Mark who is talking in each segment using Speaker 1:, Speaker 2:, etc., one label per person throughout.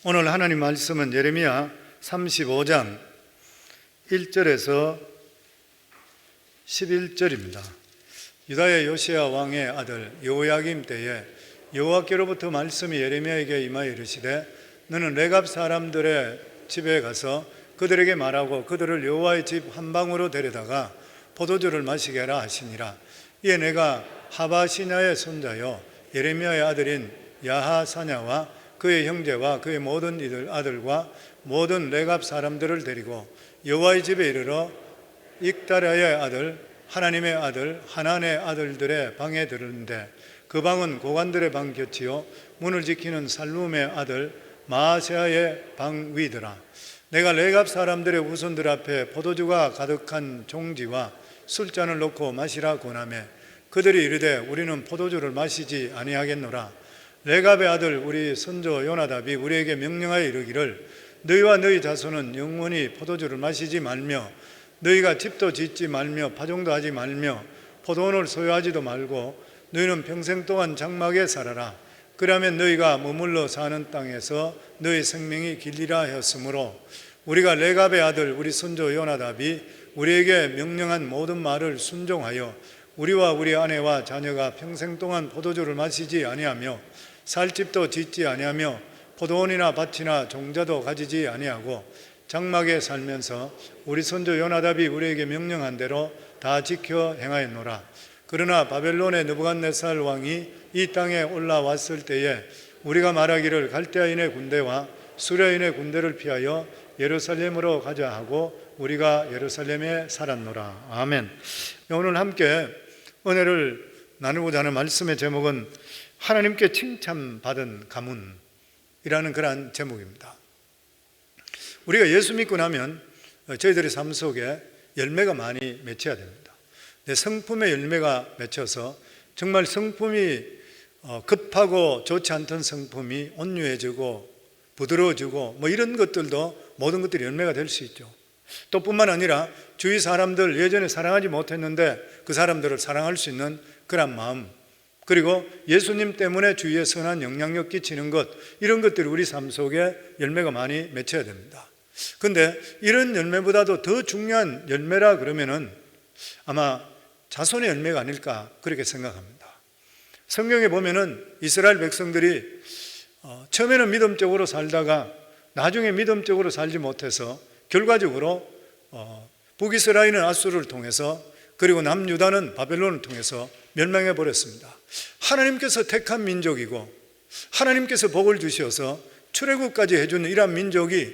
Speaker 1: 오늘 하나님 말씀은 예레미야 35장 1절에서 11절입니다. 유다의 요시야 왕의 아들 여호야김 때에 여호와께로부터 말씀이 예레미야에게 임하여 이르시되 너는 레갑 사람들의 집에 가서 그들에게 말하고 그들을 여호와의 집 한방으로 데려다가 포도주를 마시게 하라 하시니라. 이에 내가 하바시냐의 손자요 예레미야의 아들인 야하사냐와 그의 형제와 그의 모든 이들 아들과 모든 레갑 사람들을 데리고 여호와의 집에 이르러 익다랴의 아들 하나님의 아들 하난의 아들들의 방에 들었는데 그 방은 고관들의 방 곁이요 문을 지키는 살룸의 아들 마아세아의 방 위더라. 내가 레갑 사람들의 후손들 앞에 포도주가 가득한 종지와 술잔을 놓고 마시라 권하매 그들이 이르되 우리는 포도주를 마시지 아니하겠노라. 레갑의 아들 우리 선조 요나답이 우리에게 명령하여 이르기를 너희와 너희 자손은 영원히 포도주를 마시지 말며 너희가 집도 짓지 말며 파종도 하지 말며 포도원을 소유하지도 말고 너희는 평생 동안 장막에 살아라. 그러면 너희가 머물러 사는 땅에서 너희 생명이 길리라 하였으므로 우리가 레갑의 아들 우리 선조 요나답이 우리에게 명령한 모든 말을 순종하여 우리와 우리 아내와 자녀가 평생 동안 포도주를 마시지 아니하며 살 집도 짓지 아니하며 포도원이나 밭이나 종자도 가지지 아니하고 장막에 살면서 우리 선조 요나답이 우리에게 명령한 대로 다 지켜 행하였노라. 그러나 바벨론의 느부갓네살 왕이 이 땅에 올라왔을 때에 우리가 말하기를 갈대아인의 군대와 수랴인의 군대를 피하여 예루살렘으로 가자 하고 우리가 예루살렘에 살았노라. 아멘. 오늘 함께 은혜를 나누고자 하는 말씀의 제목은 하나님께 칭찬받은 가문이라는 그러한 제목입니다. 우리가 예수 믿고 나면 저희들의 삶 속에 열매가 많이 맺혀야 됩니다. 성품의 열매가 맺혀서 정말 성품이 급하고 좋지 않던 성품이 온유해지고 부드러워지고 이런 것들도 모든 것들이 열매가 될 수 있죠. 또 뿐만 아니라 주위 사람들 예전에 사랑하지 못했는데 그 사람들을 사랑할 수 있는 그런 마음, 그리고 예수님 때문에 주위에 선한 영향력 끼치는 것, 이런 것들이 우리 삶 속에 열매가 많이 맺혀야 됩니다. 그런데 이런 열매보다도 더 중요한 열매라 그러면은 아마 자손의 열매가 아닐까 그렇게 생각합니다. 성경에 보면은 이스라엘 백성들이 처음에는 믿음적으로 살다가 나중에 믿음적으로 살지 못해서 결과적으로 북이스라엘은 아수르를 통해서 그리고 남유다는 바벨론을 통해서 멸망해 버렸습니다. 하나님께서 택한 민족이고 하나님께서 복을 주셔서 출애굽까지 해주는 이러한 민족이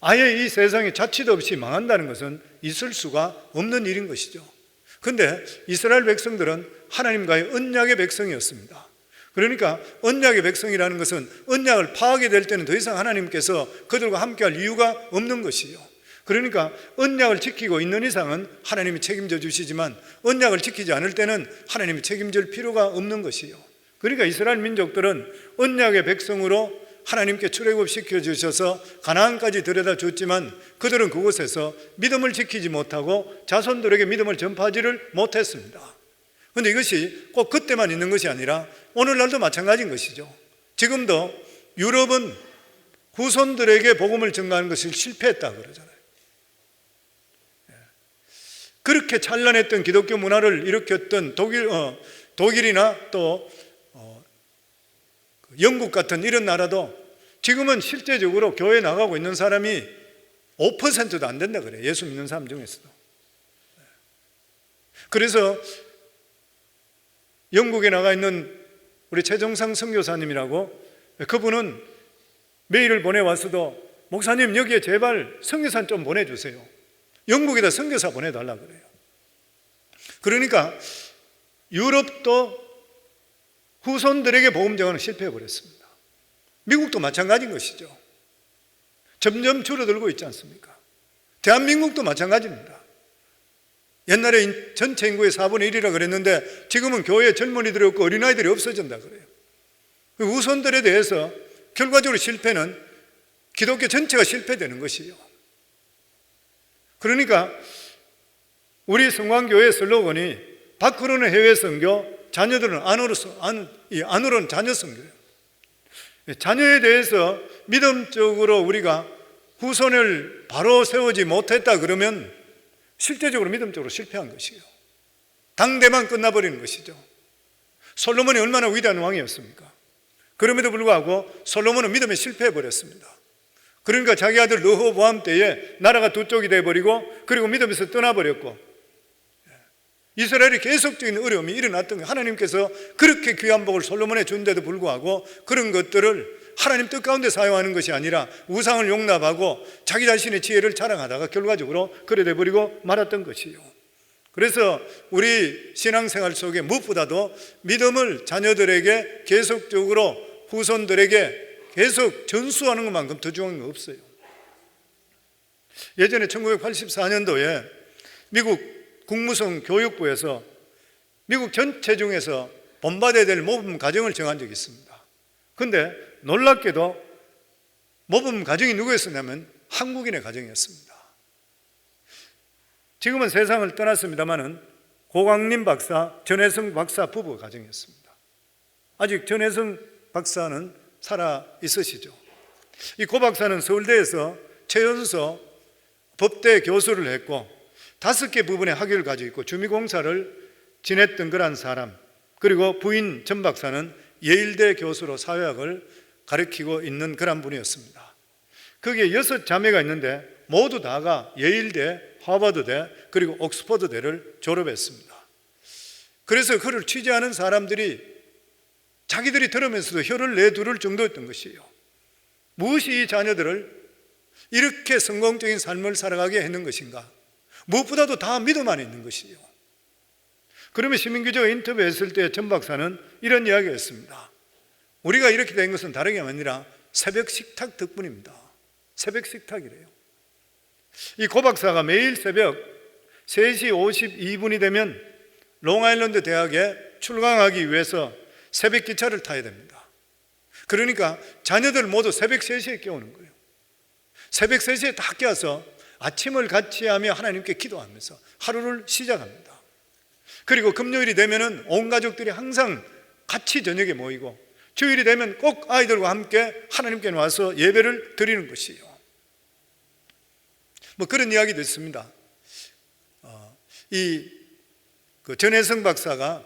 Speaker 1: 아예 이 세상에 자취도 없이 망한다는 것은 있을 수가 없는 일인 것이죠. 그런데 이스라엘 백성들은 하나님과의 언약의 백성이었습니다. 그러니까 언약의 백성이라는 것은 언약을 파하게 될 때는 더 이상 하나님께서 그들과 함께할 이유가 없는 것이요. 그러니까 언약을 지키고 있는 이상은 하나님이 책임져 주시지만 언약을 지키지 않을 때는 하나님이 책임질 필요가 없는 것이요. 그러니까 이스라엘 민족들은 언약의 백성으로 하나님께 출애굽시켜 주셔서 가나안까지 데려다 줬지만 그들은 그곳에서 믿음을 지키지 못하고 자손들에게 믿음을 전파하지를 못했습니다. 그런데 이것이 꼭 그때만 있는 것이 아니라 오늘날도 마찬가지인 것이죠. 지금도 유럽은 후손들에게 복음을 전가하는 것을 실패했다 그러잖아요. 그렇게 찬란했던 기독교 문화를 일으켰던 독일이나 또 영국 같은 이런 나라도 지금은 실제적으로 교회에 나가고 있는 사람이 5%도 안 된다 그래요. 예수 믿는 사람 중에서도. 그래서 영국에 나가 있는 우리 최정상 선교사님이라고, 그분은 메일을 보내왔어도 목사님 여기에 제발 선교사 좀 보내주세요. 영국에다 선교사 보내달라 그래요. 그러니까 유럽도 후손들에게 복음 전하는 실패해버렸습니다. 미국도 마찬가지인 것이죠. 점점 줄어들고 있지 않습니까? 대한민국도 마찬가지입니다. 옛날에 전체 인구의 4분의 1이라 그랬는데 지금은 교회에 젊은이들이 없고 어린아이들이 없어진다 그래요. 후손들에 대해서 결과적으로 실패는 기독교 전체가 실패되는 것이요. 그러니까 우리 성광교회 슬로건이 밖으로는 해외 선교, 자녀들은 안으로는 자녀 선교예요. 자녀에 대해서 믿음적으로 우리가 후손을 바로 세우지 못했다 그러면 실제적으로 믿음적으로 실패한 것이에요. 당대만 끝나버리는 것이죠. 솔로몬이 얼마나 위대한 왕이었습니까? 그럼에도 불구하고 솔로몬은 믿음에 실패해버렸습니다. 그러니까 자기 아들 르호보암 때에 나라가 두 쪽이 돼버리고 그리고 믿음에서 떠나버렸고 이스라엘이 계속적인 어려움이 일어났던 거예요. 하나님께서 그렇게 귀한 복을 솔로몬에 준데도 불구하고 그런 것들을 하나님 뜻 가운데 사용하는 것이 아니라 우상을 용납하고 자기 자신의 지혜를 자랑하다가 결과적으로 그래 돼버리고 말았던 것이요. 그래서 우리 신앙생활 속에 무엇보다도 믿음을 자녀들에게 계속적으로 후손들에게 계속 전수하는 것만큼 더 중요한 거 없어요. 예전에 1984년도에 미국 국무성 교육부에서 미국 전체 중에서 본받아야 될 모범 가정을 정한 적이 있습니다. 그런데 놀랍게도 모범 가정이 누구였었냐면 한국인의 가정이었습니다. 지금은 세상을 떠났습니다마는 고광림 박사, 전혜성 박사 부부 가정이었습니다. 아직 전혜성 박사는 살아 있으시죠. 이 고 박사는 서울대에서 최연소 법대 교수를 했고 5개 부분의 학위를 가지고 있고 주미공사를 지냈던 그런 사람, 그리고 부인 전 박사는 예일대 교수로 사회학을 가르치고 있는 그런 분이었습니다. 거기에 6자매가 있는데 모두 다가 예일대, 하버드대, 그리고 옥스퍼드대를 졸업했습니다. 그래서 그를 취재하는 사람들이 자기들이 들으면서도 혀를 내두를 정도였던 것이에요. 무엇이 이 자녀들을 이렇게 성공적인 삶을 살아가게 했는 것인가? 무엇보다도 다 믿음 안에 있는 것이에요. 그러면 시민기자가 인터뷰했을 때 전 박사는 이런 이야기를 했습니다. 우리가 이렇게 된 것은 다른 게 아니라 새벽 식탁 덕분입니다. 새벽 식탁이래요. 이 고 박사가 매일 새벽 3시 52분이 되면 롱아일랜드 대학에 출강하기 위해서 새벽 기차를 타야 됩니다. 그러니까 자녀들 모두 새벽 3시에 깨우는 거예요. 새벽 3시에 다 깨어서 아침을 같이 하며 하나님께 기도하면서 하루를 시작합니다. 그리고 금요일이 되면은 온 가족들이 항상 같이 저녁에 모이고 주일이 되면 꼭 아이들과 함께 하나님께 와서 예배를 드리는 것이에요. 뭐 그런 이야기도 있습니다. 그 전혜성 박사가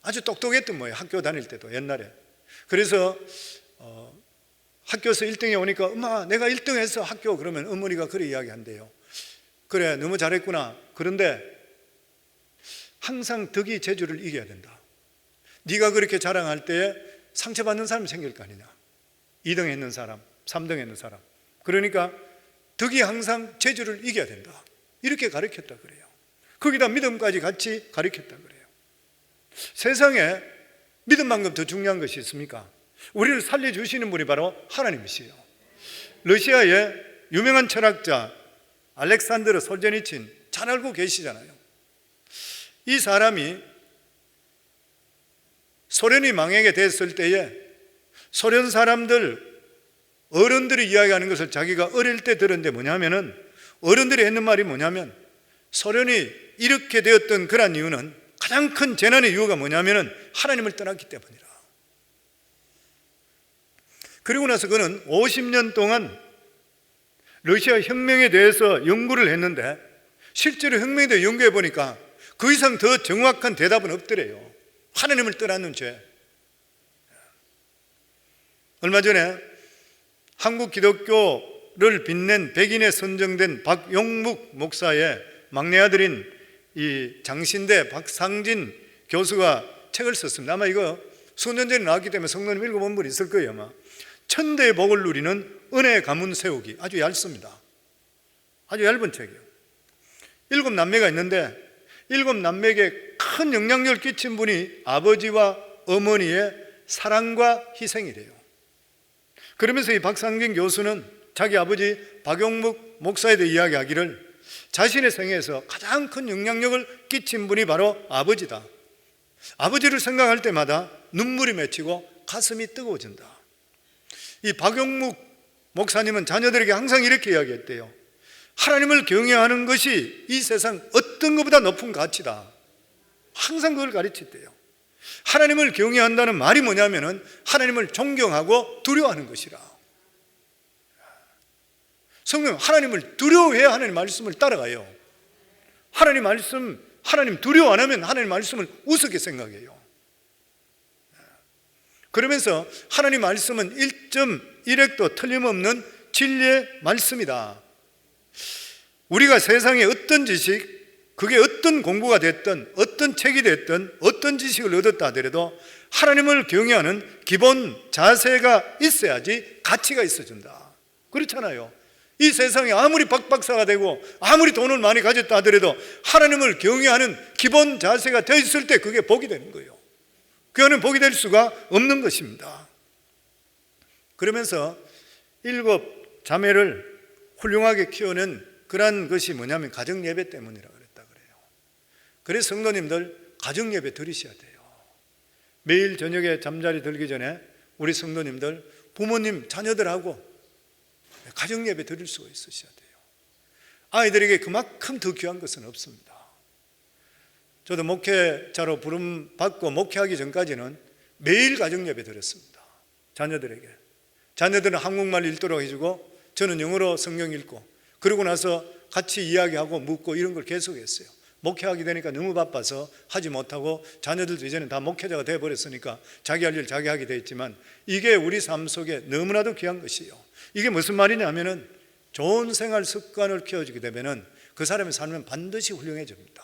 Speaker 1: 아주 똑똑했던 모양이에요. 학교 다닐 때도 옛날에. 그래서 학교에서 1등에 오니까 엄마 내가 1등해서 학교, 그러면 어머니가 그래 이야기한대요. 그래 너무 잘했구나. 그런데 항상 덕이 재주를 이겨야 된다. 네가 그렇게 자랑할 때에 상처받는 사람이 생길 거 아니냐. 2등 했는 사람, 3등 했는 사람. 그러니까 덕이 항상 재주를 이겨야 된다. 이렇게 가르쳤다 그래요. 거기다 믿음까지 같이 가르쳤다 그래요. 세상에 믿음만큼 더 중요한 것이 있습니까? 우리를 살려주시는 분이 바로 하나님이시요. 러시아의 유명한 철학자 알렉산드르 솔제니친 잘 알고 계시잖아요. 이 사람이 소련이 망하게 됐을 때에 소련 사람들 어른들이 이야기하는 것을 자기가 어릴 때 들었는데 뭐냐면은 어른들이 했는 말이 뭐냐면 소련이 이렇게 되었던 그런 이유는 가장 큰 재난의 이유가 뭐냐면은 하나님을 떠났기 때문이라. 그리고 나서 그는 50년 동안 러시아 혁명에 대해서 연구를 했는데 실제로 혁명에 대해 연구해 보니까 그 이상 더 정확한 대답은 없더래요. 하나님을 떠났는 죄. 얼마 전에 한국 기독교를 빛낸 백인에 선정된 박용묵 목사의 막내 아들인 이 장신대 박상진 교수가 책을 썼습니다. 아마 이거 수년 전에 나왔기 때문에 성도님 읽어본 분이 있을 거예요. 아마 천대의 복을 누리는 은혜 가문 세우기. 아주 얇습니다. 아주 얇은 책이에요. 7남매가 있는데 7남매에게 큰 영향력을 끼친 분이 아버지와 어머니의 사랑과 희생이래요. 그러면서 이 박상진 교수는 자기 아버지 박용묵 목사에 대해 이야기하기를 자신의 생애에서 가장 큰 영향력을 끼친 분이 바로 아버지다. 아버지를 생각할 때마다 눈물이 맺히고 가슴이 뜨거워진다. 이 박용묵 목사님은 자녀들에게 항상 이렇게 이야기했대요. 하나님을 경외하는 것이 이 세상 어떤 것보다 높은 가치다. 항상 그걸 가르쳤대요. 하나님을 경외한다는 말이 뭐냐면은 하나님을 존경하고 두려워하는 것이라. 성경 하나님을 두려워해야 하나님 말씀을 따라가요. 하나님 말씀, 하나님 두려워 안 하면 하나님 말씀을 우습게 생각해요. 그러면서 하나님 말씀은 1.1획도 틀림없는 진리의 말씀이다. 우리가 세상에 어떤 지식, 그게 어떤 공부가 됐든 어떤 책이 됐든 어떤 지식을 얻었다 하더라도 하나님을 경외하는 기본 자세가 있어야지 가치가 있어진다. 그렇잖아요. 이 세상에 아무리 박박사가 되고 아무리 돈을 많이 가졌다 하더라도 하나님을 경외하는 기본 자세가 되어 있을 때 그게 복이 되는 거예요. 그거는 복이 될 수가 없는 것입니다. 그러면서 7 자매를 훌륭하게 키우는 그런 것이 뭐냐면 가정예배 때문이라고 그랬다 그래요. 그래서 성도님들 가정예배 드리셔야 돼요. 매일 저녁에 잠자리 들기 전에 우리 성도님들 부모님 자녀들하고 가정예배 드릴 수가 있으셔야 돼요. 아이들에게 그만큼 더 귀한 것은 없습니다. 저도 목회자로 부름 받고 목회하기 전까지는 매일 가정예배 드렸습니다. 자녀들에게. 자녀들은 한국말 읽도록 해주고 저는 영어로 성경 읽고 그러고 나서 같이 이야기하고 묻고 이런 걸 계속했어요. 목회하게 되니까 너무 바빠서 하지 못하고 자녀들도 이제는 다 목회자가 되어버렸으니까 자기 할 일 자기 하게 돼 있지만 이게 우리 삶 속에 너무나도 귀한 것이에요. 이게 무슨 말이냐면은 좋은 생활 습관을 키워주게 되면은 그 사람의 삶은 반드시 훌륭해집니다.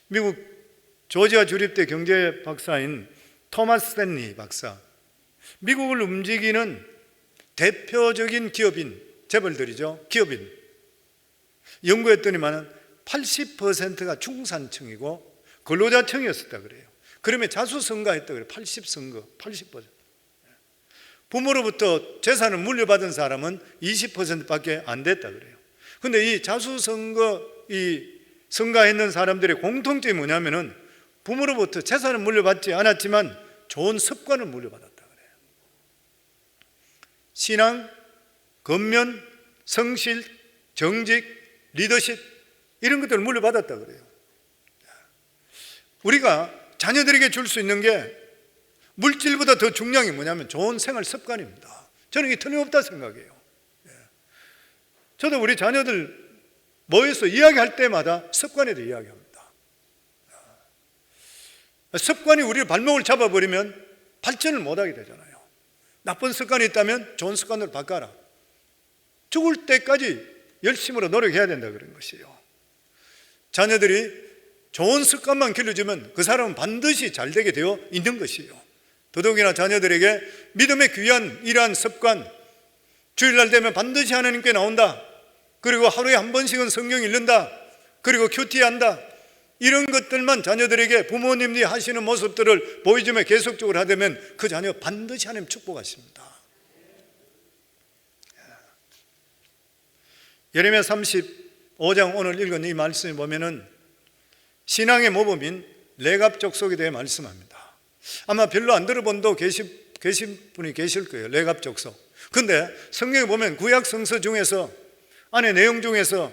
Speaker 1: 미국 조지아 주립대 경제 박사인 토마스 스탠리 박사, 미국을 움직이는 대표적인 기업인, 재벌들이죠. 기업인. 연구했더니만은 80%가 중산층이고 근로자층이었었다 그래요. 그러면 자수성가했다 그래요. 80선거, 80%. 부모로부터 재산을 물려받은 사람은 20%밖에 안 됐다 그래요. 근데 이 자수성거, 성가했는 사람들의 공통점이 뭐냐면은 부모로부터 재산을 물려받지 않았지만 좋은 습관을 물려받았다 그래요. 신앙, 권면, 성실, 정직, 리더십 이런 것들을 물려받았다 그래요. 우리가 자녀들에게 줄 수 있는 게 물질보다 더 중요한 게 뭐냐면 좋은 생활 습관입니다. 저는 이게 틀림없다 생각해요. 저도 우리 자녀들 모여서 이야기할 때마다 습관에 대해 이야기합니다. 습관이 우리의 발목을 잡아버리면 발전을 못하게 되잖아요. 나쁜 습관이 있다면 좋은 습관으로 바꿔라. 죽을 때까지 열심으로 노력해야 된다 그런 것이에요. 자녀들이 좋은 습관만 길러주면 그 사람은 반드시 잘 되게 되어 있는 것이에요. 더더욱이나 자녀들에게 믿음의 귀한 이러한 습관, 주일날 되면 반드시 하나님께 나온다, 그리고 하루에 한 번씩은 성경 읽는다, 그리고 큐티한다, 이런 것들만 자녀들에게 부모님이 하시는 모습들을 보여주며 계속적으로 하되면 그 자녀 반드시 하나님 축복하십니다. 예레미야 35장 오늘 읽은 이 말씀을 보면은 신앙의 모범인 레갑 족속에 대해 말씀합니다. 아마 별로 안 들어본 계신 분이 계실 거예요. 레갑 족속. 근데 성경에 보면 구약 성서 중에서 안에 내용 중에서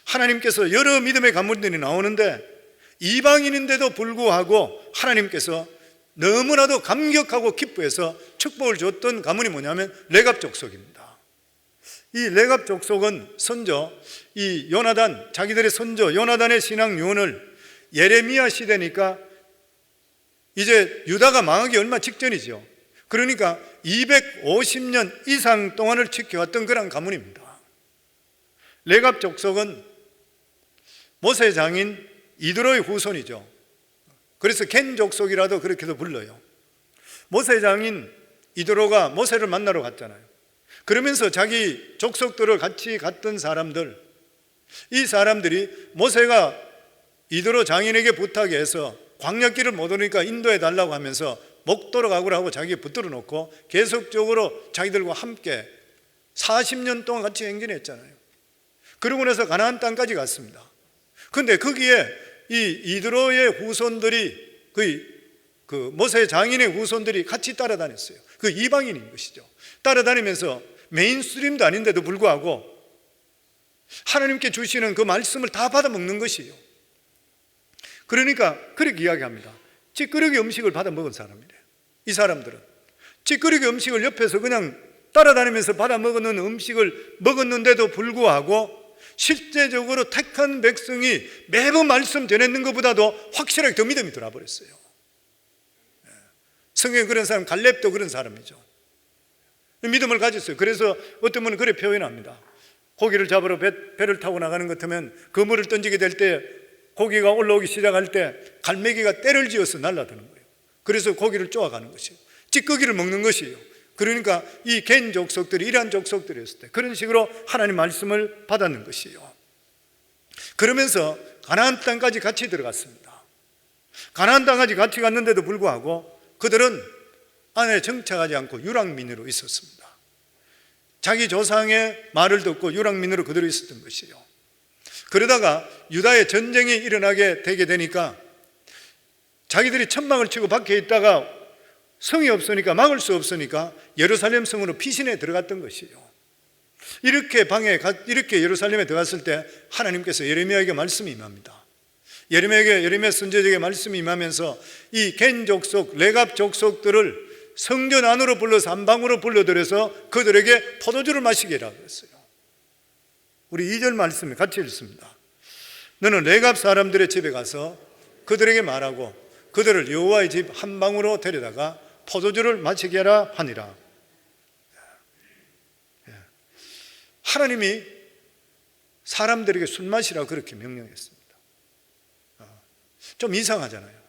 Speaker 1: 하나님께서 여러 믿음의 가문들이 나오는데 이방인인데도 불구하고 하나님께서 너무나도 감격하고 기뻐해서 축복을 줬던 가문이 뭐냐면 레갑 족속입니다. 이 레갑 족속은 선조, 이 요나단, 자기들의 선조 요나단의 신앙 유언을 예레미야 시대니까 이제 유다가 망하기 얼마 직전이죠. 그러니까 250년 이상 동안을 지켜왔던 그런 가문입니다. 레갑 족속은 모세 장인 이드로의 후손이죠. 그래서 겐 족속이라도 그렇게도 불러요. 모세 장인 이드로가 모세를 만나러 갔잖아요. 그러면서 자기 족속들을 같이 갔던 사람들, 이 사람들이 모세가 이드로 장인에게 부탁해서 광야길을 못 오니까 인도해 달라고 하면서 목도로 가고라 하고 자기가 붙들어 놓고 계속적으로 자기들과 함께 40년 동안 같이 행진했잖아요. 그러고 나서 가나안 땅까지 갔습니다. 그런데 거기에 이 이드로의 후손들이 그 모세 장인의 후손들이 같이 따라다녔어요. 그 이방인인 것이죠. 따라다니면서 메인스트림도 아닌데도 불구하고 하나님께 주시는 그 말씀을 다 받아먹는 것이에요. 그러니까 그렇게 이야기합니다. 찌끄러기 음식을 받아 먹은 사람이래요. 이 사람들은 찌끄러기 음식을 옆에서 그냥 따라다니면서 받아 먹는 음식을 먹었는데도 불구하고 실제적으로 택한 백성이 매번 말씀 전했는 것보다도 확실하게 더 믿음이 들어버렸어요. 성경에 그런 사람, 갈렙도 그런 사람이죠. 믿음을 가졌어요. 그래서 어떤 분은 그렇게 표현합니다. 고기를 잡으러 배를 타고 나가는 것 같으면 그물을 던지게 될 때 고기가 올라오기 시작할 때 갈매기가 떼를 지어서 날아드는 거예요. 그래서 고기를 쪼아가는 것이에요. 찌꺼기를 먹는 것이에요. 그러니까 이 겐 족속들이 이러한 족속들이었을 때 그런 식으로 하나님 말씀을 받았는 것이에요. 그러면서 가나안 땅까지 같이 들어갔습니다. 가나안 땅까지 같이 갔는데도 불구하고 그들은 안에 정착하지 않고 유랑민으로 있었습니다. 자기 조상의 말을 듣고 유랑민으로 그대로 있었던 것이에요. 그러다가 유다의 전쟁이 일어나게 되게 되니까 자기들이 천막을 치고 밖에 있다가 성이 없으니까 막을 수 없으니까 예루살렘 성으로 피신해 들어갔던 것이에요. 이렇게 예루살렘에 들어갔을 때 하나님께서 예레미야에게 말씀이 임합니다. 예레미야 선지자에게 말씀이 임하면서 이 겐 족속, 레갑 족속들을 성전 안으로 불러서 한방으로 불러들여서 그들에게 포도주를 마시게 하라고 했어요. 우리 2절 말씀을 같이 읽습니다. 너는 레갑 사람들의 집에 가서 그들에게 말하고 그들을 여호와의 집 한방으로 데려다가 포도주를 마시게 하라 하니라. 하나님이 사람들에게 술 마시라고 그렇게 명령했습니다. 좀 이상하잖아요.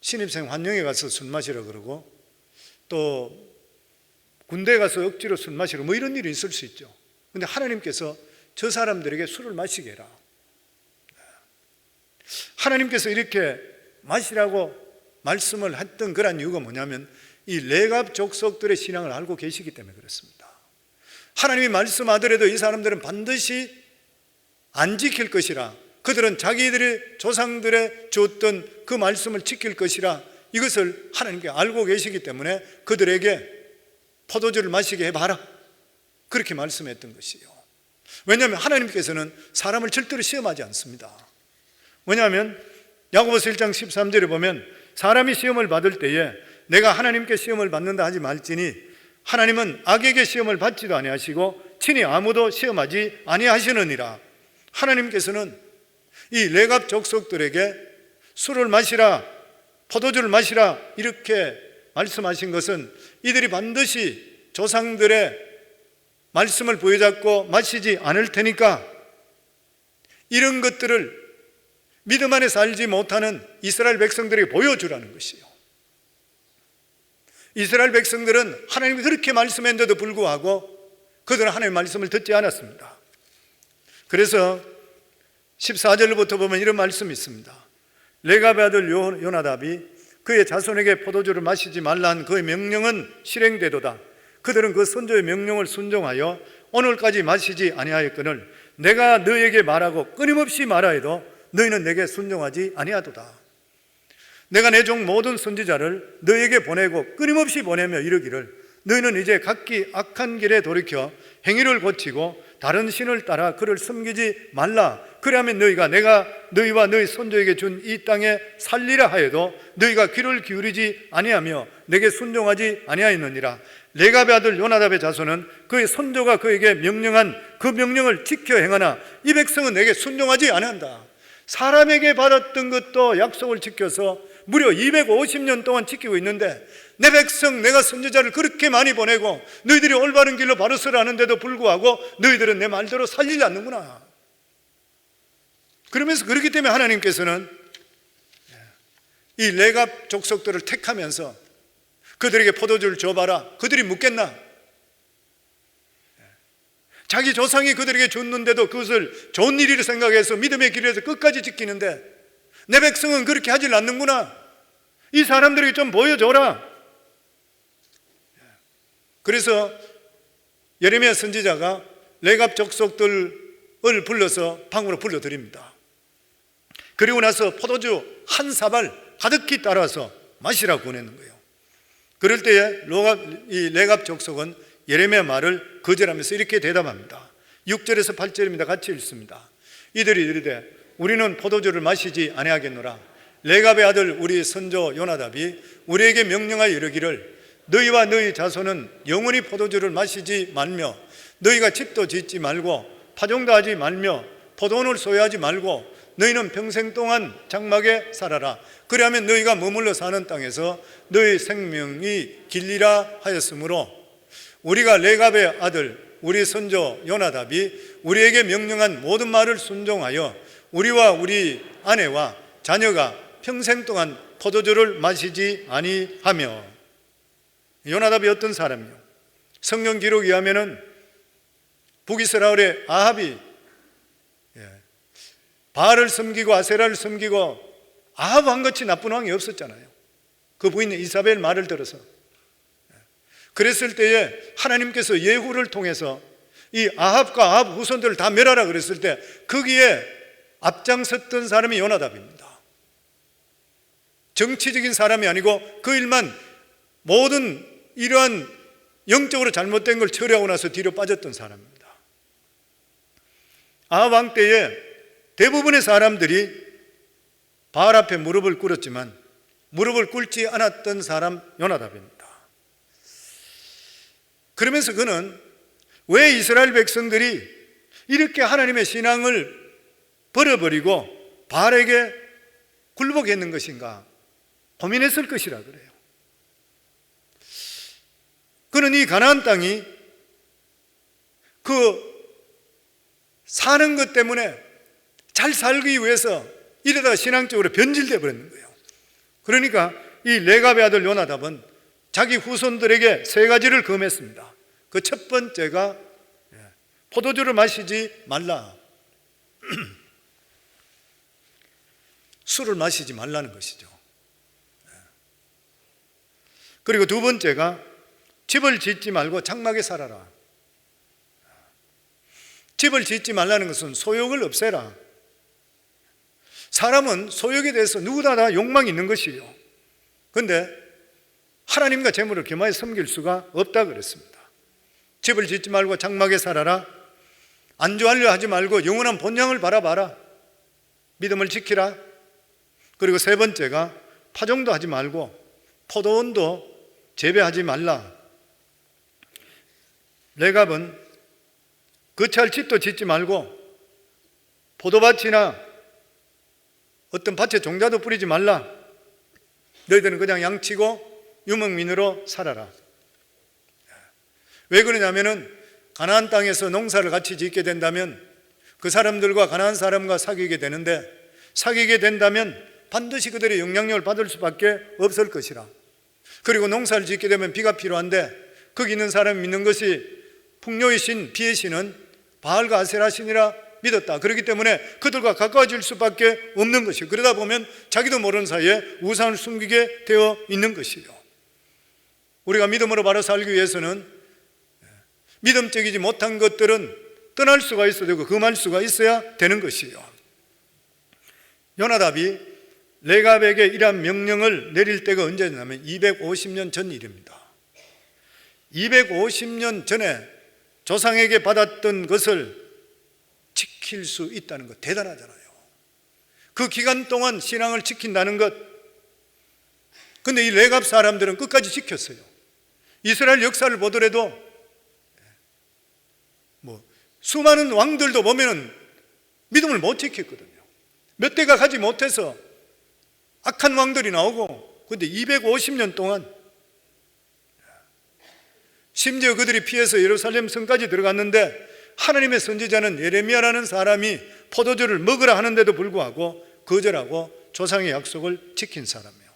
Speaker 1: 신입생 환영회 가서 술 마시라 그러고 또 군대에 가서 억지로 술 마시라 이런 일이 있을 수 있죠. 그런데 하나님께서 저 사람들에게 술을 마시게 해라. 하나님께서 이렇게 마시라고 말씀을 했던 그런 이유가 뭐냐면 이 레갑 족속들의 신앙을 알고 계시기 때문에 그렇습니다. 하나님이 말씀하더라도 이 사람들은 반드시 안 지킬 것이라, 그들은 자기들의 조상들의 줬던 그 말씀을 지킬 것이라 이것을 하나님께 알고 계시기 때문에 그들에게 포도주를 마시게 해봐라 그렇게 말씀했던 것이에요. 왜냐하면 하나님께서는 사람을 절대로 시험하지 않습니다. 왜냐하면 야고보서 1장 13절에 보면 사람이 시험을 받을 때에 내가 하나님께 시험을 받는다 하지 말지니 하나님은 악에게 시험을 받지도 아니하시고 친히 아무도 시험하지 아니하시느니라. 하나님께서는 이 레갑 족속들에게 술을 마시라, 포도주를 마시라 이렇게 말씀하신 것은 이들이 반드시 조상들의 말씀을 부여잡고 마시지 않을 테니까 이런 것들을 믿음 안에 살지 못하는 이스라엘 백성들에게 보여주라는 것이에요. 이스라엘 백성들은 하나님이 그렇게 말씀했는데도 불구하고 그들은 하나님의 말씀을 듣지 않았습니다. 그래서 14절부터 보면 이런 말씀이 있습니다. 레갑의 아들 요나답이 그의 자손에게 포도주를 마시지 말라는 그의 명령은 실행되도다. 그들은 그 선조의 명령을 순종하여 오늘까지 마시지 아니하였거늘 내가 너에게 말하고 끊임없이 말하여도 너희는 내게 순종하지 아니하도다. 내가 내 종 모든 선지자를 너에게 보내고 끊임없이 보내며 이르기를 너희는 이제 각기 악한 길에 돌이켜 행위를 고치고 다른 신을 따라 그를 섬기지 말라. 그리하면 너희가 내가 너희와 너희 손조에게 준 이 땅에 살리라 하여도 너희가 귀를 기울이지 아니하며 내게 순종하지 아니하였느니라. 레갑의 아들 요나답의 자손은 그의 손조가 그에게 명령한 그 명령을 지켜 행하나 이 백성은 내게 순종하지 아니한다. 사람에게 받았던 것도 약속을 지켜서 무려 250년 동안 지키고 있는데 내 백성 내가 선지자를 그렇게 많이 보내고 너희들이 올바른 길로 바로 서라 하는데도 불구하고 너희들은 내 말대로 살리지 않는구나. 그러면서 그렇기 때문에 하나님께서는 이 레갑 족속들을 택하면서 그들에게 포도주를 줘봐라. 그들이 묻겠나? 자기 조상이 그들에게 줬는데도 그것을 좋은 일이라 생각해서 믿음의 길에서 끝까지 지키는데 내 백성은 그렇게 하질 않는구나. 이 사람들에게 좀 보여줘라. 그래서 예레미야 선지자가 레갑 족속들을 불러서 방으로 불러드립니다. 그리고 나서 포도주 한 사발 가득히 따라서 마시라고 보내는 거예요. 그럴 때에 이 레갑 족속은 예레미야 말을 거절하면서 이렇게 대답합니다. 6절에서 8절입니다. 같이 읽습니다. 이들이 이르되 우리는 포도주를 마시지 아니하겠노라. 레갑의 아들 우리 선조 요나답이 우리에게 명령하여 이르기를 너희와 너희 자손은 영원히 포도주를 마시지 말며 너희가 집도 짓지 말고 파종도 하지 말며 포도원을 소유하지 말고 너희는 평생 동안 장막에 살아라. 그리하면 너희가 머물러 사는 땅에서 너희 생명이 길리라 하였으므로 우리가 레갑의 아들 우리 선조 요나답이 우리에게 명령한 모든 말을 순종하여 우리와 우리 아내와 자녀가 평생 동안 포도주를 마시지 아니하며. 요나답이 어떤 사람이요? 성경 기록에 의하면은 북이스라엘의 아합이 바알을 섬기고 아세라를 섬기고 아합 왕같이 나쁜 왕이 없었잖아요. 그 부인 이사벨 말을 들어서. 그랬을 때에 하나님께서 예후를 통해서 이 아합과 아합 후손들을 다 멸하라 그랬을 때 거기에 앞장섰던 사람이 요나답입니다. 정치적인 사람이 아니고 그 일만 모든 이러한 영적으로 잘못된 걸 처리하고 나서 뒤로 빠졌던 사람입니다. 아합 왕 때에 대부분의 사람들이 바알 앞에 무릎을 꿇었지만 무릎을 꿇지 않았던 사람 요나답입니다. 그러면서 그는 왜 이스라엘 백성들이 이렇게 하나님의 신앙을 버려버리고 바알에게 굴복했는 것인가 고민했을 것이라 그래요. 그는 이 가나안 땅이 그 사는 것 때문에 잘 살기 위해서 이러다가 신앙적으로 변질되어 버렸는 거예요. 그러니까 이 레갑의 아들 요나답은 자기 후손들에게 세 가지를 금했습니다. 그 첫 번째가 포도주를 마시지 말라. 술을 마시지 말라는 것이죠. 그리고 두 번째가 집을 짓지 말고 장막에 살아라. 집을 짓지 말라는 것은 소욕을 없애라. 사람은 소욕에 대해서 누구나 다 욕망이 있는 것이에요. 그런데 하나님과 재물을 겸하여 섬길 수가 없다 그랬습니다. 집을 짓지 말고 장막에 살아라. 안주하려 하지 말고 영원한 본향을 바라봐라. 믿음을 지키라. 그리고 세 번째가 파종도 하지 말고 포도원도 재배하지 말라. 레갑은 거처할 집도 짓지 말고 포도밭이나 어떤 밭에 종자도 뿌리지 말라. 너희들은 그냥 양치고 유목민으로 살아라. 왜 그러냐면은 가나안 땅에서 농사를 같이 짓게 된다면 그 사람들과 가나안 사람과 사귀게 되는데 사귀게 된다면 반드시 그들의 영향력을 받을 수밖에 없을 것이라. 그리고 농사를 짓게 되면 비가 필요한데 거기 있는 사람이 믿는 것이 풍요의 신, 비의 신은 바알과 아세라 신이라 믿었다. 그렇기 때문에 그들과 가까워질 수밖에 없는 것이에요. 그러다 보면 자기도 모르는 사이에 우상을 숨기게 되어 있는 것이에요. 우리가 믿음으로 바로 살기 위해서는 믿음적이지 못한 것들은 떠날 수가 있어야 되고 금할 수가 있어야 되는 것이에요. 요나답이 레갑에게 이러한 명령을 내릴 때가 언제냐면 250년 전 일입니다. 250년 전에 조상에게 받았던 것을 지킬 수 있다는 것 대단하잖아요. 그 기간 동안 신앙을 지킨다는 것. 근데 이 레갑 사람들은 끝까지 지켰어요. 이스라엘 역사를 보더라도 수많은 왕들도 보면은 믿음을 못 지켰거든요. 몇 대가 가지 못해서 악한 왕들이 나오고, 근데 250년 동안 심지어 그들이 피해서 예루살렘 성까지 들어갔는데 하나님의 선지자는 예레미야라는 사람이 포도주를 먹으라 하는데도 불구하고 거절하고 조상의 약속을 지킨 사람이에요.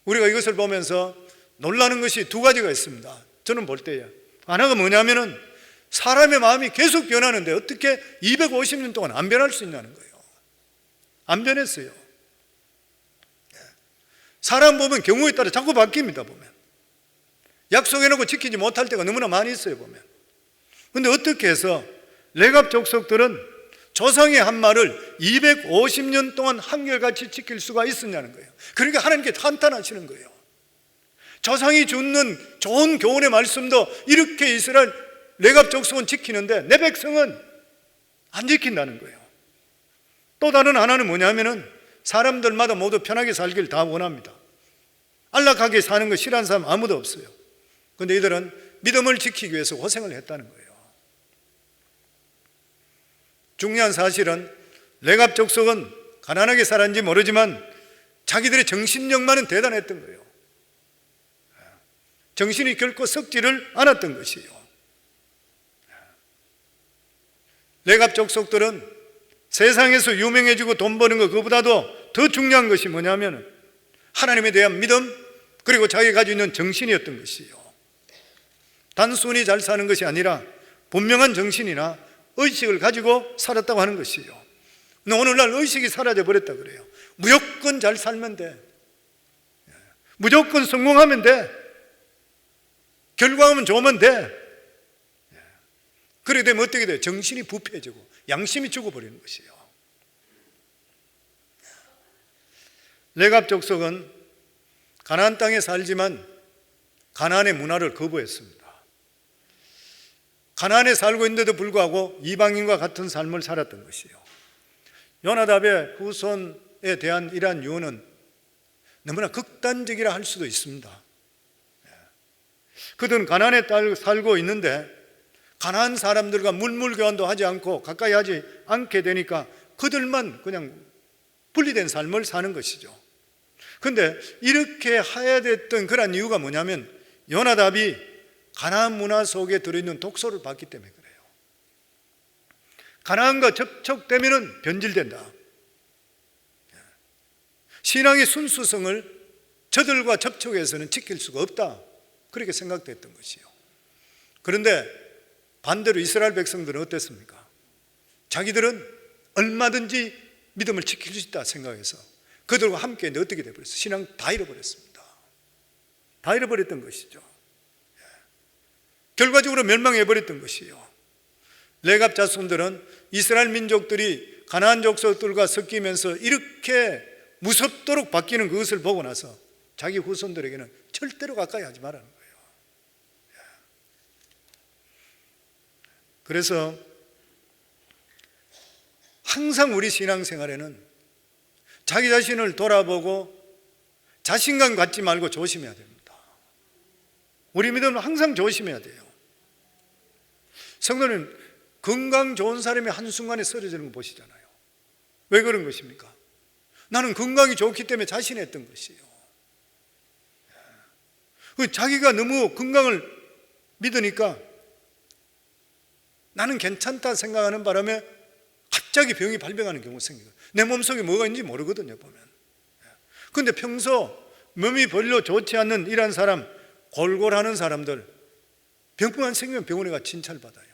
Speaker 1: 우리가 이것을 보면서 놀라는 것이 두 가지가 있습니다. 저는 볼 때에 하나가 뭐냐면은 사람의 마음이 계속 변하는데 어떻게 250년 동안 안 변할 수 있냐는 거예요. 안 변했어요. 사람 보면 경우에 따라 자꾸 바뀝니다. 보면 약속해놓고 지키지 못할 때가 너무나 많이 있어요. 보면. 근데 어떻게 해서 레갑 족속들은 조상의 한 말을 250년 동안 한결같이 지킬 수가 있었냐는 거예요. 그러니까 하나님께 한탄하시는 거예요. 조상이 주는 좋은 교훈의 말씀도 이렇게 이스라엘 레갑 족속은 지키는데 내 백성은 안 지킨다는 거예요. 또 다른 하나는 뭐냐면은 사람들마다 모두 편하게 살길 다 원합니다. 안락하게 사는 거 싫어하는 사람 아무도 없어요. 그런데 이들은 믿음을 지키기 위해서 고생을 했다는 거예요. 중요한 사실은 레갑 족속은 가난하게 살았는지 모르지만 자기들의 정신력만은 대단했던 거예요. 정신이 결코 썩지를 않았던 것이에요. 레갑 족속들은 세상에서 유명해지고 돈 버는 것 그보다도 더 중요한 것이 뭐냐면 하나님에 대한 믿음, 그리고 자기가 가지고 있는 정신이었던 것이에요. 단순히 잘 사는 것이 아니라 분명한 정신이나 의식을 가지고 살았다고 하는 것이에요. 근데 오늘날 의식이 사라져 버렸다 그래요. 무조건 잘 살면 돼, 무조건 성공하면 돼, 결과하면 좋으면 돼. 그렇게 되면 어떻게 돼요? 정신이 부패해지고 양심이 죽어버리는 것이에요. 레갑 족속은 가나안 땅에 살지만 가나안의 문화를 거부했습니다. 가나안에 살고 있는데도 불구하고 이방인과 같은 삶을 살았던 것이에요. 요나답의 후손에 대한 이러한 유언은 너무나 극단적이라 할 수도 있습니다. 그들은 가나안에 살고 있는데 가나안 사람들과 물물교환도 하지 않고 가까이 하지 않게 되니까 그들만 그냥 분리된 삶을 사는 것이죠. 그런데 이렇게 하야됐던 그런 이유가 뭐냐면 요나답이 가나안 문화 속에 들어있는 독소를 봤기 때문에 그래요. 가나안과 접촉되면 변질된다. 신앙의 순수성을 저들과 접촉해서는 지킬 수가 없다, 그렇게 생각됐던 것이요. 그런데 반대로 이스라엘 백성들은 어땠습니까? 자기들은 얼마든지 믿음을 지킬 수 있다 생각해서 그들과 함께 어떻게 되어버렸어요? 신앙 다 잃어버렸습니다. 다 잃어버렸던 것이죠. 결과적으로 멸망해버렸던 것이에요. 레갑 자손들은 이스라엘 민족들이 가나안 족속들과 섞이면서 이렇게 무섭도록 바뀌는 그것을 보고 나서 자기 후손들에게는 절대로 가까이 하지 말라는 거예요. 그래서 항상 우리 신앙생활에는 자기 자신을 돌아보고 자신감 갖지 말고 조심해야 됩니다. 우리 믿음은 항상 조심해야 돼요. 성도님, 건강 좋은 사람이 한순간에 쓰러지는 거 보시잖아요. 왜 그런 것입니까? 나는 건강이 좋기 때문에 자신했던 것이에요. 자기가 너무 건강을 믿으니까 나는 괜찮다 생각하는 바람에 갑자기 병이 발병하는 경우가 생겨요. 내 몸속에 뭐가 있는지 모르거든요, 보면. 그런데 평소 몸이 별로 좋지 않는 이런 사람, 골골하는 사람들, 병만 생기면 병원에 가 진찰받아요.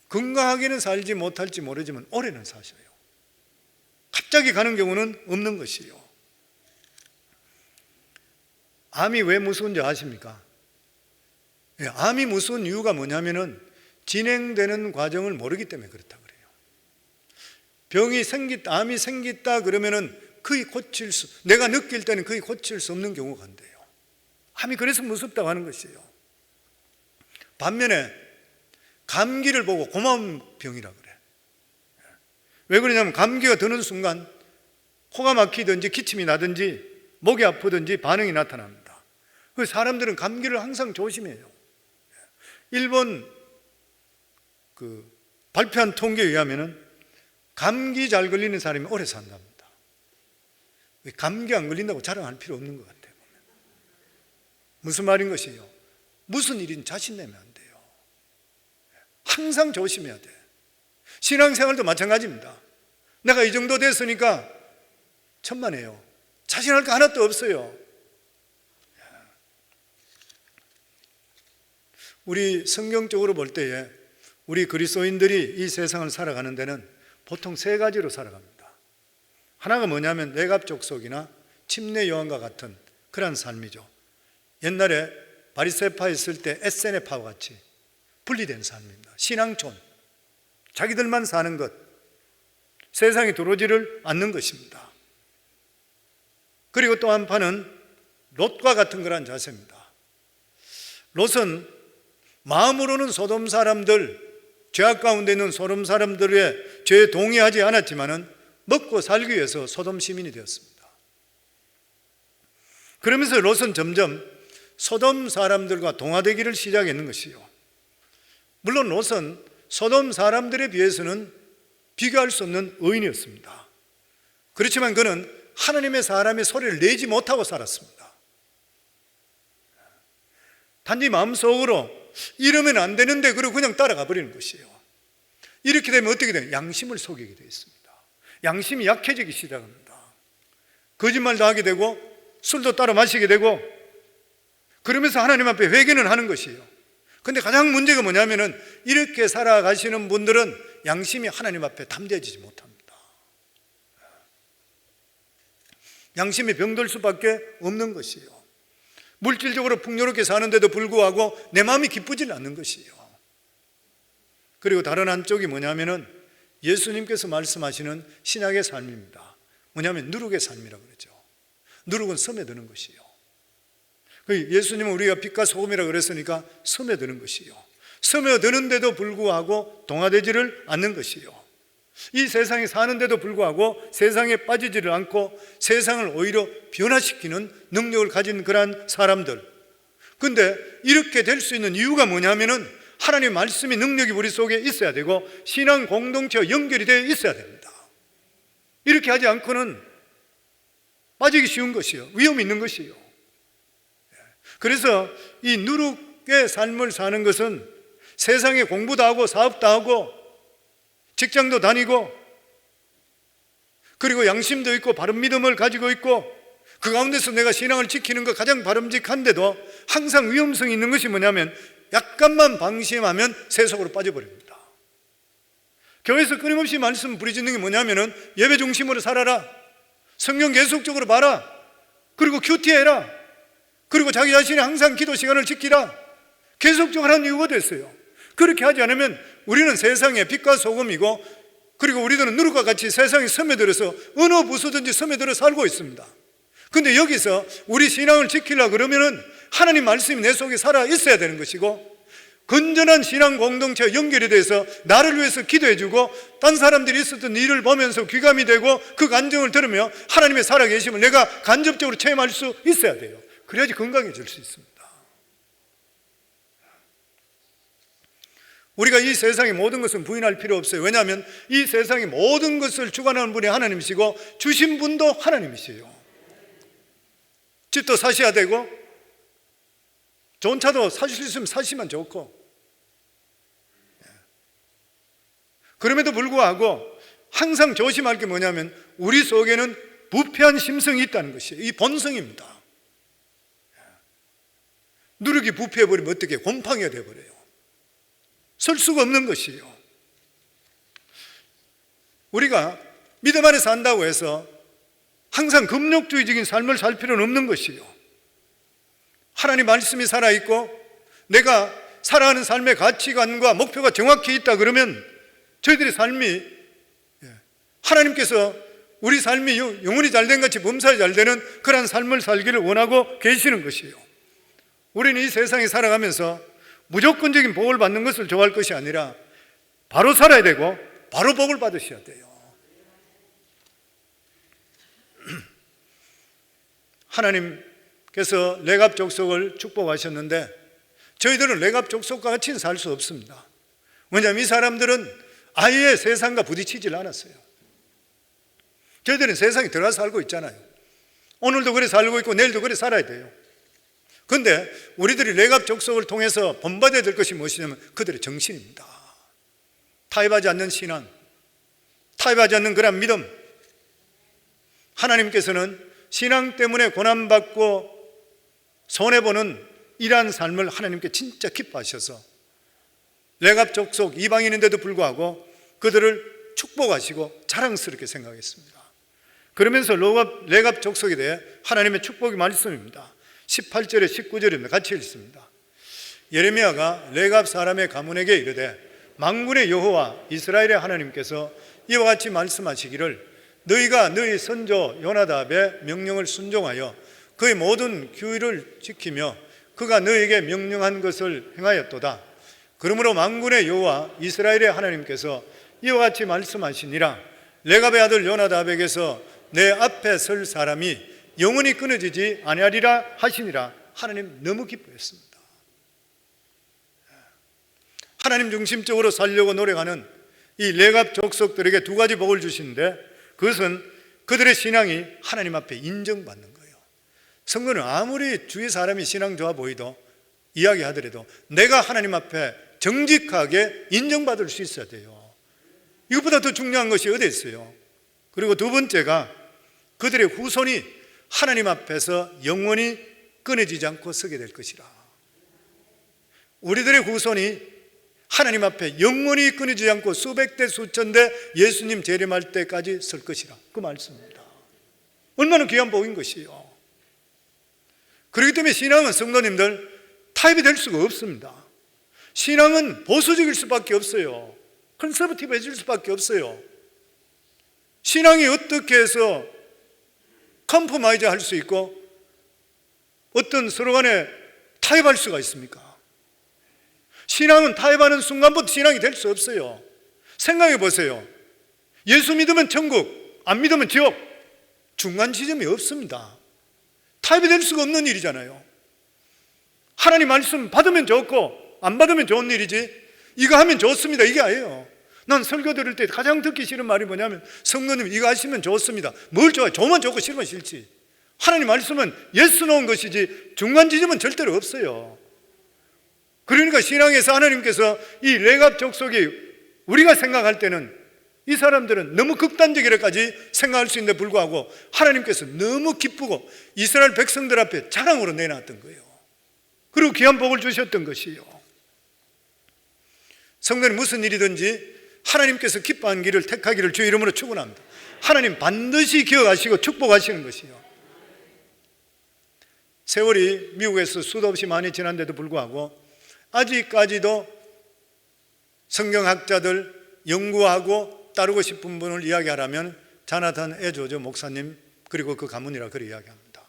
Speaker 1: 건강하게는 살지 못할지 모르지만 오래는 사셔요. 갑자기 가는 경우는 없는 것이에요. 암이 왜 무서운지 아십니까? 암이 무서운 이유가 뭐냐면은 진행되는 과정을 모르기 때문에 그렇다 그래요. 암이 생겼다 그러면은 거의 내가 느낄 때는 거의 고칠 수 없는 경우가 한대요. 암이 그래서 무섭다고 하는 것이에요. 반면에 감기를 보고 고마운 병이라 그래. 왜 그러냐면 감기가 드는 순간 코가 막히든지 기침이 나든지 목이 아프든지 반응이 나타납니다. 그래서 사람들은 감기를 항상 조심해요. 일본 발표한 통계에 의하면 감기 잘 걸리는 사람이 오래 산답니다. 감기 안 걸린다고 자랑할 필요 없는 것 같아요. 무슨 말인 것이에요? 무슨 일인 자신내면 안 돼요. 항상 조심해야 돼. 신앙생활도 마찬가지입니다. 내가 이 정도 됐으니까 천만에요. 자신할 거 하나도 없어요. 우리 성경적으로 볼 때에 우리 그리스도인들이 이 세상을 살아가는 데는 보통 세 가지로 살아갑니다. 하나가 뭐냐면 레갑 족속이나 침례 요한과 같은 그런 삶이죠. 옛날에 바리새파 있을 때 에세네파와 같이 분리된 삶입니다. 신앙촌, 자기들만 사는 것, 세상에 들어오지를 않는 것입니다. 그리고 또 한 판은 롯과 같은 그런 자세입니다. 롯은 마음으로는 소돔 사람들, 죄악 가운데 있는 소돔 사람들의 죄에 동의하지 않았지만은 먹고 살기 위해서 소돔 시민이 되었습니다. 그러면서 롯은 점점 소돔 사람들과 동화되기를 시작했는 것이요. 물론 롯은 소돔 사람들에 비해서는 비교할 수 없는 의인이었습니다. 그렇지만 그는 하나님의 사람의 소리를 내지 못하고 살았습니다. 단지 마음속으로 이러면 안 되는데 그러고 그냥 따라가 버리는 것이에요. 이렇게 되면 어떻게 돼요? 양심을 속이게 되어 있습니다. 양심이 약해지기 시작합니다. 거짓말도 하게 되고 술도 따라 마시게 되고, 그러면서 하나님 앞에 회개는 하는 것이에요. 근데 가장 문제가 뭐냐면은 이렇게 살아가시는 분들은 양심이 하나님 앞에 담대해지지 못합니다. 양심이 병들 수밖에 없는 것이에요. 물질적으로 풍요롭게 사는데도 불구하고 내 마음이 기쁘지 않는 것이에요. 그리고 다른 한쪽이 뭐냐면은 예수님께서 말씀하시는 신약의 삶입니다. 뭐냐면 누룩의 삶이라고 그러죠. 누룩은 섬에 드는 것이에요. 예수님은 우리가 빛과 소금이라고 그랬으니까 섬에 드는 것이요, 섬에 드는데도 불구하고 동화되지를 않는 것이요, 이 세상에 사는데도 불구하고 세상에 빠지지를 않고 세상을 오히려 변화시키는 능력을 가진 그러한 사람들. 근데 이렇게 될 수 있는 이유가 뭐냐면은 하나님의 말씀이 능력이 우리 속에 있어야 되고 신앙 공동체와 연결이 되어 있어야 됩니다. 이렇게 하지 않고는 빠지기 쉬운 것이요, 위험이 있는 것이요. 그래서 이 누룩의 삶을 사는 것은 세상에 공부도 하고 사업도 하고 직장도 다니고 그리고 양심도 있고 바른 믿음을 가지고 있고 그 가운데서 내가 신앙을 지키는 것 가장 바람직한데도 항상 위험성이 있는 것이 뭐냐면 약간만 방심하면 세속으로 빠져버립니다. 교회에서 끊임없이 말씀 부르짖는 게 뭐냐면은 예배 중심으로 살아라, 성경 계속적으로 봐라, 그리고 큐티해라, 그리고 자기 자신이 항상 기도 시간을 지키라, 계속적으로 하는 이유가 됐어요. 그렇게 하지 않으면 우리는 세상의 빛과 소금이고, 그리고 우리들은 누룩과 같이 세상에 섬에 들어서 어느 부서든지 섬에 들어 살고 있습니다. 근데 여기서 우리 신앙을 지키려고 그러면은 하나님 말씀이 내 속에 살아 있어야 되는 것이고, 건전한 신앙 공동체와 연결이 돼서 나를 위해서 기도해주고 딴 사람들이 있었던 일을 보면서 귀감이 되고 그 간증을 들으며 하나님의 살아계심을 내가 간접적으로 체험할 수 있어야 돼요. 그래야지 건강해질 수 있습니다. 우리가 이 세상의 모든 것은 부인할 필요 없어요. 왜냐하면 이 세상의 모든 것을 주관하는 분이 하나님이시고 주신 분도 하나님이시에요. 집도 사셔야 되고 좋은 차도 사실 수 있으면 사시면 좋고, 그럼에도 불구하고 항상 조심할 게 뭐냐면 우리 속에는 부패한 심성이 있다는 것이에요. 이 본성입니다. 누룩이 부패해버리면 어떻게 곰팡이가 돼버려요. 설 수가 없는 것이에요. 우리가 믿음 안에 산다고 해서 항상 금욕주의적인 삶을 살 필요는 없는 것이에요. 하나님 말씀이 살아있고 내가 살아가는 삶의 가치관과 목표가 정확히 있다 그러면 저희들의 삶이, 하나님께서 우리 삶이 영혼이 잘된 같이 범사에 잘 되는 그러한 삶을 살기를 원하고 계시는 것이에요. 우리는 이 세상에 살아가면서 무조건적인 복을 받는 것을 좋아할 것이 아니라 바로 살아야 되고 바로 복을 받으셔야 돼요. 하나님께서 레갑 족속을 축복하셨는데 저희들은 레갑 족속과 같이는 살 수 없습니다. 왜냐하면 이 사람들은 아예 세상과 부딪히질 않았어요. 저희들은 세상에 들어가서 살고 있잖아요. 오늘도 그래 살고 있고 내일도 그래 살아야 돼요. 그런데 우리들이 레갑 족속을 통해서 본받아야 될 것이 무엇이냐면 그들의 정신입니다. 타협하지 않는 신앙, 타협하지 않는 그런 믿음. 하나님께서는 신앙 때문에 고난받고 손해보는 이러한 삶을 하나님께 진짜 기뻐하셔서 레갑 족속 이방인인데도 불구하고 그들을 축복하시고 자랑스럽게 생각했습니다. 그러면서 레갑 족속에 대해 하나님의 축복의 말씀입니다. 18절에 19절입니다. 같이 읽습니다. 예레미야가 레갑 사람의 가문에게 이르되 만군의 여호와 이스라엘의 하나님께서 이와 같이 말씀하시기를 너희가 너희 선조 요나답의 명령을 순종하여 그의 모든 규율을 지키며 그가 너희에게 명령한 것을 행하였도다. 그러므로 만군의 여호와 이스라엘의 하나님께서 이와 같이 말씀하시니라 레갑의 아들 요나답에게서 내 앞에 설 사람이 영원히 끊어지지 아니하리라 하시니라. 하나님 너무 기뻐했습니다. 하나님 중심적으로 살려고 노력하는 이 레갑 족속들에게 두 가지 복을 주시는데, 그것은 그들의 신앙이 하나님 앞에 인정받는 거예요. 성도는 아무리 주위 사람이 신앙 좋아 보이도 이야기하더라도 내가 하나님 앞에 정직하게 인정받을 수 있어야 돼요. 이것보다 더 중요한 것이 어디 있어요? 그리고 두 번째가 그들의 후손이 하나님 앞에서 영원히 끊어지지 않고 서게 될 것이라. 우리들의 후손이 하나님 앞에 영원히 끊어지지 않고 수백 대 수천 대 예수님 재림할 때까지 설 것이라. 그 말씀입니다. 얼마나 귀한 복인 것이요. 그렇기 때문에 신앙은 성도님들 타협이 될 수가 없습니다. 신앙은 보수적일 수밖에 없어요. 컨서버티브해질 수밖에 없어요. 신앙이 어떻게 해서 컴프마이즈 할 수 있고 어떤 서로 간에 타협할 수가 있습니까? 신앙은 타협하는 순간부터 신앙이 될 수 없어요. 생각해 보세요. 예수 믿으면 천국, 안 믿으면 지옥. 중간 지점이 없습니다. 타협이 될 수가 없는 일이잖아요. 하나님 말씀 받으면 좋고 안 받으면 좋은 일이지, 이거 하면 좋습니다, 이게 아니에요. 난 설교 들을 때 가장 듣기 싫은 말이 뭐냐면, 성도님 이거 하시면 좋습니다. 뭘 좋아해? 좋으면 좋고 싫으면 싫지. 하나님 말씀은 예스 노인 것이지 중간 지점은 절대로 없어요. 그러니까 신앙에서 하나님께서 이 레갑 족속이 우리가 생각할 때는 이 사람들은 너무 극단적이라까지 생각할 수 있는데 불구하고 하나님께서 너무 기쁘고 이스라엘 백성들 앞에 자랑으로 내놨던 거예요. 그리고 귀한 복을 주셨던 것이요. 성도는 무슨 일이든지 하나님께서 기뻐하는 길을 택하기를 주의 이름으로 축원합니다. 하나님 반드시 기억하시고 축복하시는 것이요. 세월이 미국에서 수도 없이 많이 지난데도 불구하고 아직까지도 성경학자들 연구하고 따르고 싶은 분을 이야기하라면 자나탄 에조저 목사님 그리고 그 가문이라 그렇게 이야기합니다.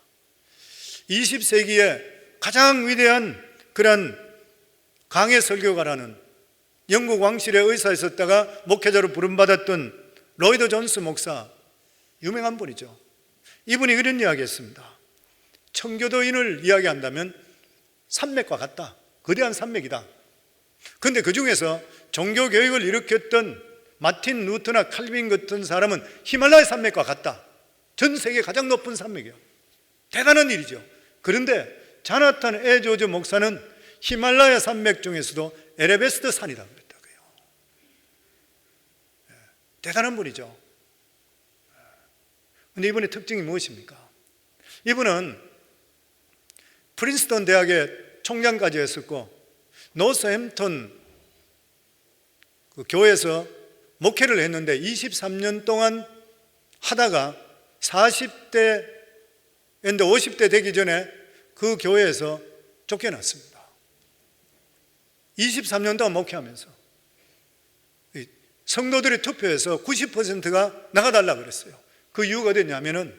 Speaker 1: 20세기에 가장 위대한 그런 강해 설교가라는 영국 왕실의 의사에 있었다가 목회자로 부름받았던 로이드 존스 목사, 유명한 분이죠. 이분이 이런 이야기했습니다. 청교도인을 이야기한다면 산맥과 같다. 거대한 산맥이다. 그런데 그 중에서 종교교육을 일으켰던 마틴 루터나 칼빈 같은 사람은 히말라야 산맥과 같다. 전 세계 가장 높은 산맥이에요. 대단한 일이죠. 그런데 자나탄 에조저 목사는 히말라야 산맥 중에서도 에베레스트 산이다 그랬다고요. 대단한 분이죠. 그런데 이분의 특징이 무엇입니까? 이분은 프린스턴 대학의 총장까지 했었고 노스햄튼 그 교회에서 목회를 했는데 23년 동안 하다가 40대인데 50대 되기 전에 그 교회에서 쫓겨났습니다. 23년 동안 목회하면서 성도들의 투표에서 90%가 나가달라 그랬어요. 그 이유가 어디냐면은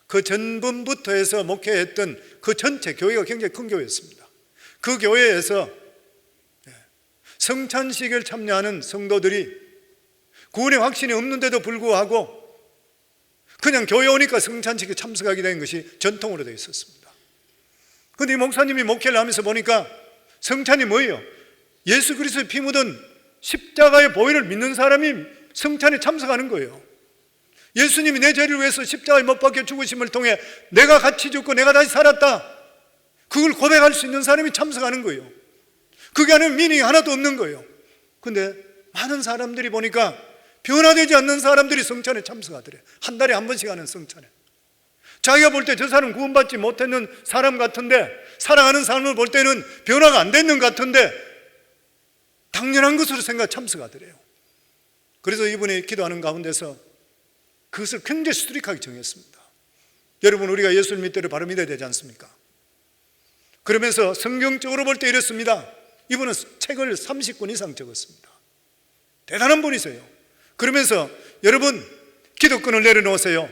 Speaker 1: 그 전번부터 해서 목회했던 그 전체 교회가 굉장히 큰 교회였습니다. 그 교회에서 성찬식을 참여하는 성도들이 구원의 확신이 없는데도 불구하고 그냥 교회 오니까 성찬식에 참석하게 된 것이 전통으로 되어 있었습니다. 그런데 이 목사님이 목회를 하면서 보니까 성찬이 뭐예요? 예수 그리스도의 피 묻은 십자가의 보혈을 믿는 사람이 성찬에 참석하는 거예요. 예수님이 내 죄를 위해서 십자가에 못 박혀 죽으심을 통해 내가 같이 죽고 내가 다시 살았다. 그걸 고백할 수 있는 사람이 참석하는 거예요. 그게 아니면 미닝이 하나도 없는 거예요. 그런데 많은 사람들이 보니까 변화되지 않는 사람들이 성찬에 참석하더래요. 한 달에 한 번씩 하는 성찬에. 자기가 볼 때 저 사람 구원받지 못했는 사람 같은데, 사랑하는 사람을 볼 때는 변화가 안 됐는 것 같은데 당연한 것으로 생각 참석하더래요. 그래서 이분이 기도하는 가운데서 그것을 굉장히 스트릭하게 정했습니다. 여러분, 우리가 예수를 믿대로 바로 믿어야 되지 않습니까? 그러면서 성경적으로 볼 때 이렇습니다. 이분은 책을 30권 이상 적었습니다. 대단한 분이세요. 그러면서 여러분, 기득권을 내려놓으세요.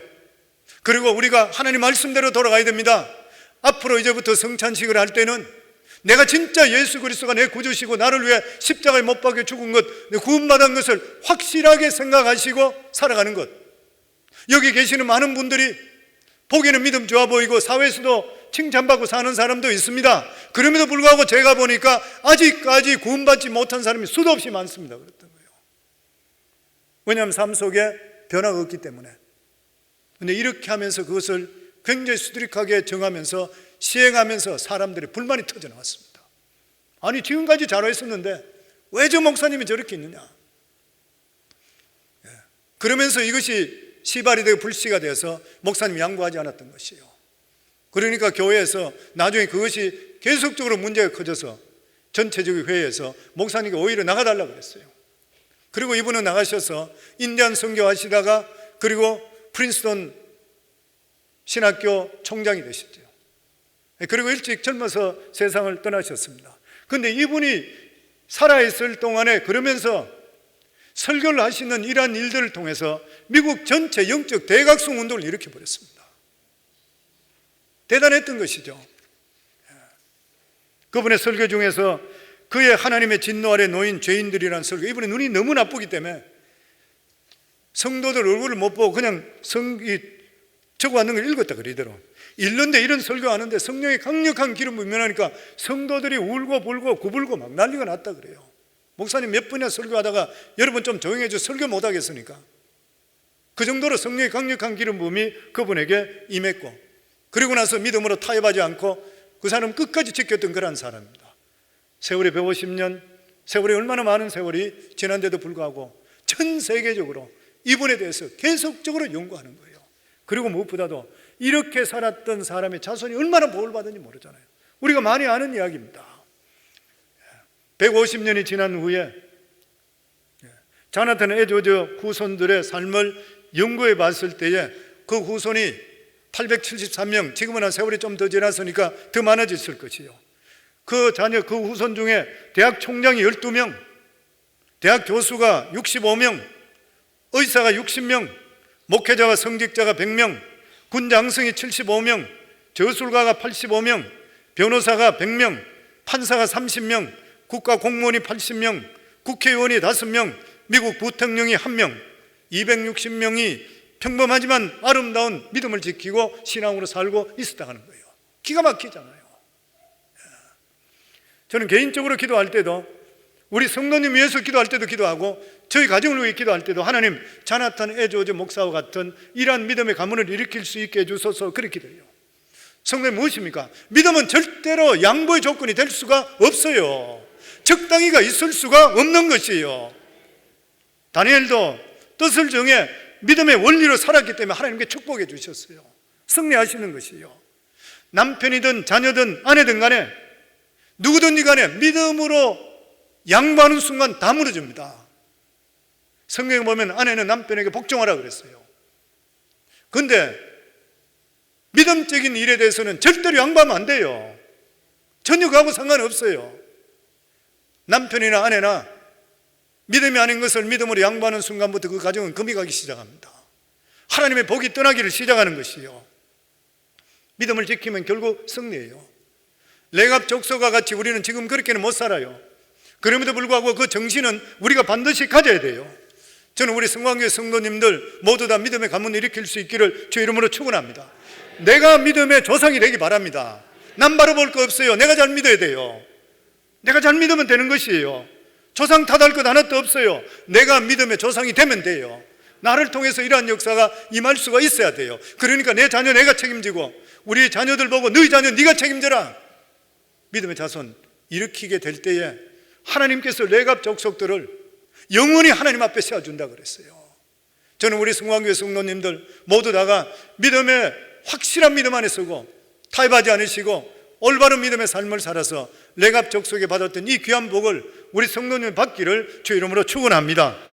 Speaker 1: 그리고 우리가 하나님 말씀대로 돌아가야 됩니다. 앞으로 이제부터 성찬식을 할 때는 내가 진짜 예수 그리스도가 내 구주시고 나를 위해 십자가에 못 박혀 죽은 것, 구원받은 것을 확실하게 생각하시고 살아가는 것. 여기 계시는 많은 분들이 보기에는 믿음 좋아 보이고 사회에서도 칭찬받고 사는 사람도 있습니다. 그럼에도 불구하고 제가 보니까 아직까지 구원받지 못한 사람이 수도 없이 많습니다. 그랬던 거예요. 왜냐하면 삶 속에 변화가 없기 때문에. 그런데 이렇게 하면서 그것을 굉장히 수두룩하게 정하면서 시행하면서 사람들의 불만이 터져나왔습니다. 아니 지금까지 잘했었는데 왜 저 목사님이 저렇게 있느냐. 그러면서 이것이 시발이 되고 불씨가 되어서 목사님이 양보하지 않았던 것이에요. 그러니까 교회에서 나중에 그것이 계속적으로 문제가 커져서 전체적인 회의에서 목사님이 오히려 나가달라고 그랬어요. 그리고 이분은 나가셔서 인디안 선교하시다가 그리고 프린스턴 신학교 총장이 되셨죠. 그리고 일찍 젊어서 세상을 떠나셨습니다. 그런데 이분이 살아있을 동안에 그러면서 설교를 하시는 이러한 일들을 통해서 미국 전체 영적 대각성 운동을 일으켜버렸습니다. 대단했던 것이죠. 그분의 설교 중에서 그의 하나님의 진노 아래 놓인 죄인들이라는 설교, 이분의 눈이 너무 나쁘기 때문에 성도들 얼굴을 못 보고 그냥 적어왔는 걸 읽었다 그러더라고요. 읽는데 이런 설교하는데 성령의 강력한 기름 부면하니까 성도들이 울고 불고 구불고 막 난리가 났다 그래요. 목사님 몇 번이나 설교하다가 여러분 좀 조용해 줘, 설교 못 하겠으니까. 그 정도로 성령의 강력한 기름 부음이 그분에게 임했고, 그리고 나서 믿음으로 타협하지 않고 그 사람 끝까지 지켰던 그런 사람입니다. 세월이 150년, 세월이 얼마나 많은 세월이 지난데도 불구하고 전 세계적으로 이분에 대해서 계속적으로 연구하는 거예요. 그리고 무엇보다도 이렇게 살았던 사람의 자손이 얼마나 복을 받은지 모르잖아요. 우리가 많이 아는 이야기입니다. 150년이 지난 후에 자나탄 에드워즈 후손들의 삶을 연구해 봤을 때에 그 후손이 873명, 지금은 한 세월이 좀 더 지났으니까 더 많아졌을 것이요. 그 자녀, 그 후손 중에 대학 총장이 12명, 대학 교수가 65명, 의사가 60명, 목회자와 성직자가 100명, 군 장성이 75명, 저술가가 85명, 변호사가 100명, 판사가 30명, 국가 공무원이 80명, 국회의원이 5명, 미국 부통령이 1명, 260명이 평범하지만 아름다운 믿음을 지키고 신앙으로 살고 있었다는 거예요. 기가 막히잖아요. 저는 개인적으로 기도할 때도, 우리 성도님 위해서 기도할 때도 기도하고, 저희 가정을 위해 기도할 때도 하나님 자나탄 에드워즈 목사와 같은 이러한 믿음의 가문을 일으킬 수 있게 해주소서, 그렇게 기도해요. 성도님 무엇입니까? 믿음은 절대로 양보의 조건이 될 수가 없어요. 적당히가 있을 수가 없는 것이에요. 다니엘도 뜻을 정해 믿음의 원리로 살았기 때문에 하나님께 축복해 주셨어요. 승리하시는 것이에요. 남편이든 자녀든 아내든 간에 누구든지 간에 믿음으로 양보하는 순간 다 무너집니다. 성경에 보면 아내는 남편에게 복종하라 그랬어요. 그런데 믿음적인 일에 대해서는 절대로 양보하면 안 돼요. 전혀 그하고 상관없어요. 남편이나 아내나 믿음이 아닌 것을 믿음으로 양보하는 순간부터 그 가정은 금이 가기 시작합니다. 하나님의 복이 떠나기를 시작하는 것이요. 믿음을 지키면 결국 승리해요. 레갑 족속과 같이 우리는 지금 그렇게는 못 살아요. 그럼에도 불구하고 그 정신은 우리가 반드시 가져야 돼요. 저는 우리 성광교회 성도님들 모두 다 믿음의 가문을 일으킬 수 있기를 주 이름으로 축원합니다. 내가 믿음의 조상이 되기 바랍니다. 남 바로 볼 거 없어요. 내가 잘 믿어야 돼요. 내가 잘 믿으면 되는 것이에요. 조상 탓할 것 하나도 없어요. 내가 믿음의 조상이 되면 돼요. 나를 통해서 이러한 역사가 임할 수가 있어야 돼요. 그러니까 내 자녀 내가 책임지고, 우리 자녀들 보고 너희 자녀 네가 책임져라. 믿음의 자손 일으키게 될 때에 하나님께서 레갑 족속들을 영원히 하나님 앞에 세워준다 그랬어요. 저는 우리 성광교회 성도님들 모두 다가 믿음의 확실한 믿음 안에 서고 타협하지 않으시고 올바른 믿음의 삶을 살아서 레갑 족속에 받았던 이 귀한 복을 우리 성도님 받기를 주 이름으로 축원합니다.